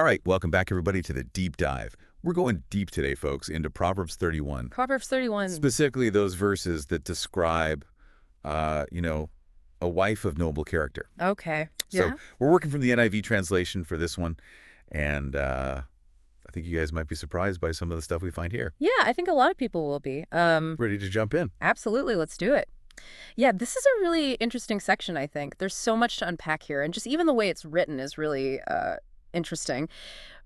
All right, welcome back, everybody, to the deep dive. We're going deep today, folks, into Proverbs 31, Proverbs 31. specifically those verses that describe, uh, you know, a wife of noble character. Okay. So Yeah. we're working from the NIV translation for this one, and I think you guys might be surprised by some of the stuff we find here. Yeah, I think a lot of people will be. Ready to jump in? Absolutely. Let's do it. Yeah, this is a really interesting section, I think. There's so much to unpack here, and just even the way it's written is really interesting.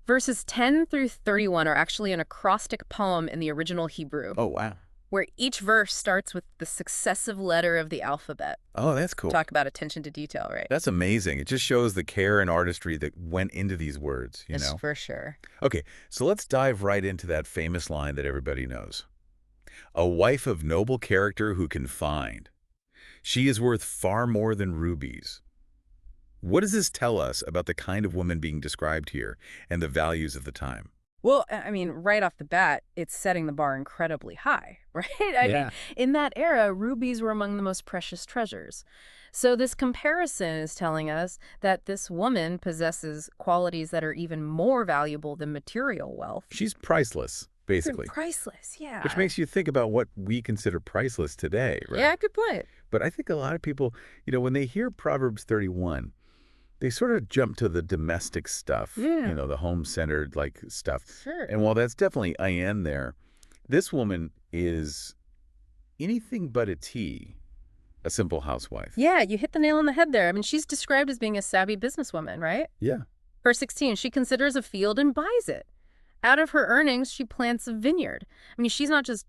Verses 10 through 31 are actually an acrostic poem in the original Hebrew, Oh, wow. where each verse starts with the successive letter of the alphabet. Oh, that's cool. Talk about attention to detail, right? That's amazing. It just shows the care and artistry that went into these words, you Yes, know? for sure. Okay, so let's dive right into that famous line that everybody knows. A wife of noble character who can find. She is worth far more than rubies. What does this tell us about the kind of woman being described here and the values of the time? Well, I mean, right off the bat, it's setting the bar incredibly high, right? I mean, Yeah. in that era, rubies were among the most precious treasures. So this comparison is telling us that this woman possesses qualities that are even more valuable than material wealth. She's priceless, basically, Priceless, yeah. which makes you think about what we consider priceless today, right? Yeah, good point. But I think a lot of people, when they hear Proverbs 31, they sort of jump to the domestic stuff, Yeah. the home-centered like stuff. Sure. And while that's definitely in there, this woman is anything but a simple housewife. Yeah, you hit the nail on the head there. I mean, she's described as being a savvy businesswoman, right? Yeah. Verse 16, she considers a field and buys it. Out of her earnings, she plants a vineyard. I mean, she's not just,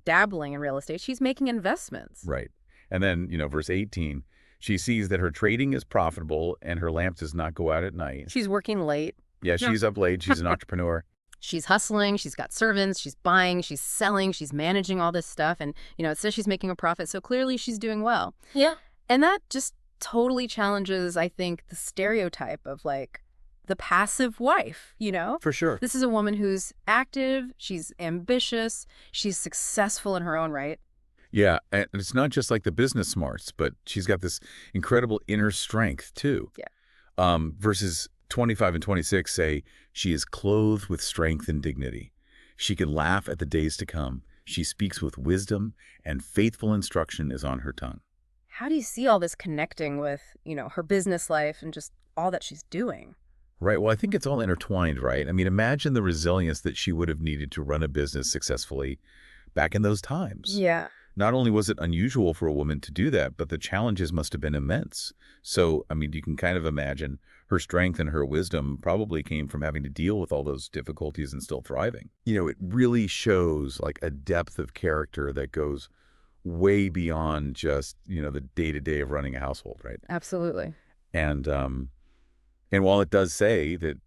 dabbling in real estate. She's making investments. Right. And then, verse 18, she sees that her trading is profitable and her lamp does not go out at night. She's working late. Yeah, she's up late. She's an entrepreneur. She's hustling. She's got servants. She's buying. She's selling. She's managing all this stuff. And, it says she's making a profit. So clearly she's doing well. Yeah. And that just totally challenges, I think, the stereotype of the passive wife, For sure. This is a woman who's active. She's ambitious. She's successful in her own right. Yeah, and it's not just like the business smarts, but she's got this incredible inner strength, too. Yeah. Verses 25 and 26 say, she is clothed with strength and dignity. She can laugh at the days to come. She speaks with wisdom, and faithful instruction is on her tongue. How do you see all this connecting with, her business life and just all that she's doing? Right. Well, I think it's all intertwined, right? I mean, imagine the resilience that she would have needed to run a business successfully back in those times. Yeah. Not only was it unusual for a woman to do that, but the challenges must have been immense. So, I mean, you can kind of imagine her strength and her wisdom probably came from having to deal with all those difficulties and still thriving. It really shows like a depth of character that goes way beyond just, the day-to-day of running a household, right? Absolutely. And while it does say that,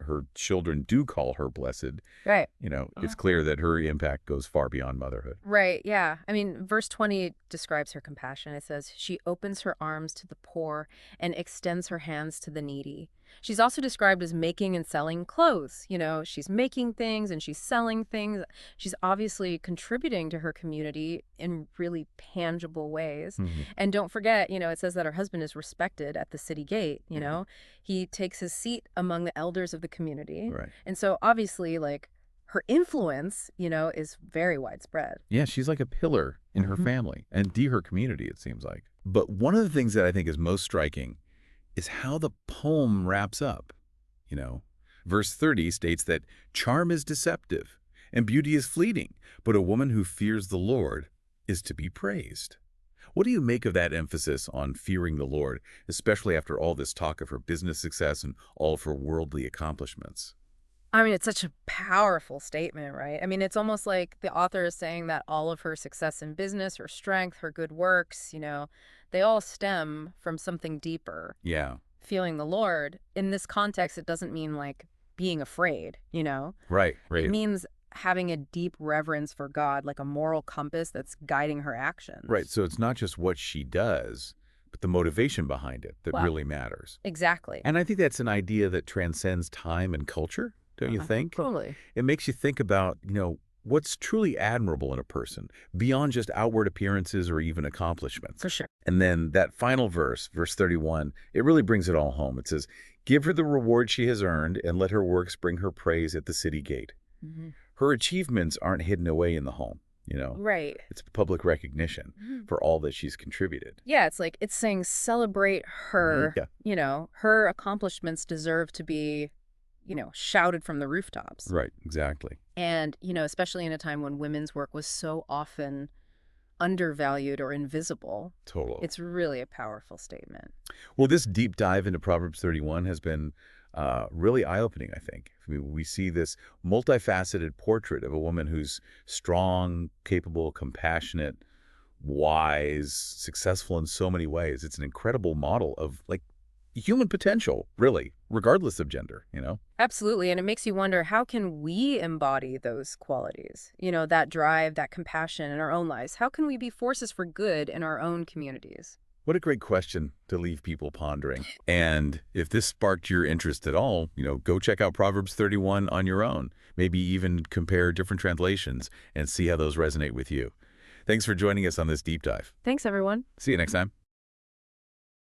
her children do call her blessed, Right. it's clear that her impact goes far beyond motherhood. Right, yeah. I mean, verse 20 describes her compassion. It says, she opens her arms to the poor and extends her hands to the needy. She's also described as making and selling clothes. She's making things and she's selling things. She's obviously contributing to her community in really tangible ways. Mm-hmm. And don't forget, it says that her husband is respected at the city gate, He takes his seat among the elders of the community. Right. And so obviously, her influence, is very widespread. Yeah, she's like a pillar in her family and her community, it seems like. But one of the things that I think is most striking is how the poem wraps up. Verse 30 states that charm is deceptive and beauty is fleeting, but a woman who fears the Lord is to be praised. What do you make of that emphasis on fearing the Lord, especially after all this talk of her business success and all of her worldly accomplishments? I mean, it's such a powerful statement, right? I mean, it's almost like the author is saying that all of her success in business, her strength, her good works, they all stem from something deeper. Yeah. Feeling the Lord. In this context, it doesn't mean being afraid, Right. It means having a deep reverence for God, like a moral compass that's guiding her actions. Right. So it's not just what she does, but the motivation behind it that really matters. Exactly. And I think that's an idea that transcends time and culture, don't you think? Totally. It makes you think about, what's truly admirable in a person beyond just outward appearances or even accomplishments. For sure. And then that final verse, verse 31, it really brings it all home. It says, Give her the reward she has earned, and let her works bring her praise at the city gate. Hmm. Her achievements aren't hidden away in the home, you know. Right. It's public recognition Mhm. for all that she's contributed. Yeah, it's like it's saying celebrate her, Yeah, her accomplishments deserve to be, shouted from the rooftops. right, exactly. And, especially in a time when women's work was so often undervalued or invisible, Totally. it's really a powerful statement. Well, this deep dive into Proverbs 31 has been really eye-opening, I think. I mean, we see this multifaceted portrait of a woman who's strong, capable, compassionate, wise, successful in so many ways. It's an incredible model of, like, human potential, really, regardless of gender, you know? Absolutely. And it makes you wonder, how can we embody those qualities? That drive, that compassion in our own lives? How can we be forces for good in our own communities? What a great question to leave people pondering. And if this sparked your interest at all, go check out Proverbs 31 on your own. Maybe even compare different translations and see how those resonate with you. Thanks for joining us on this deep dive. Thanks, everyone. See you next time.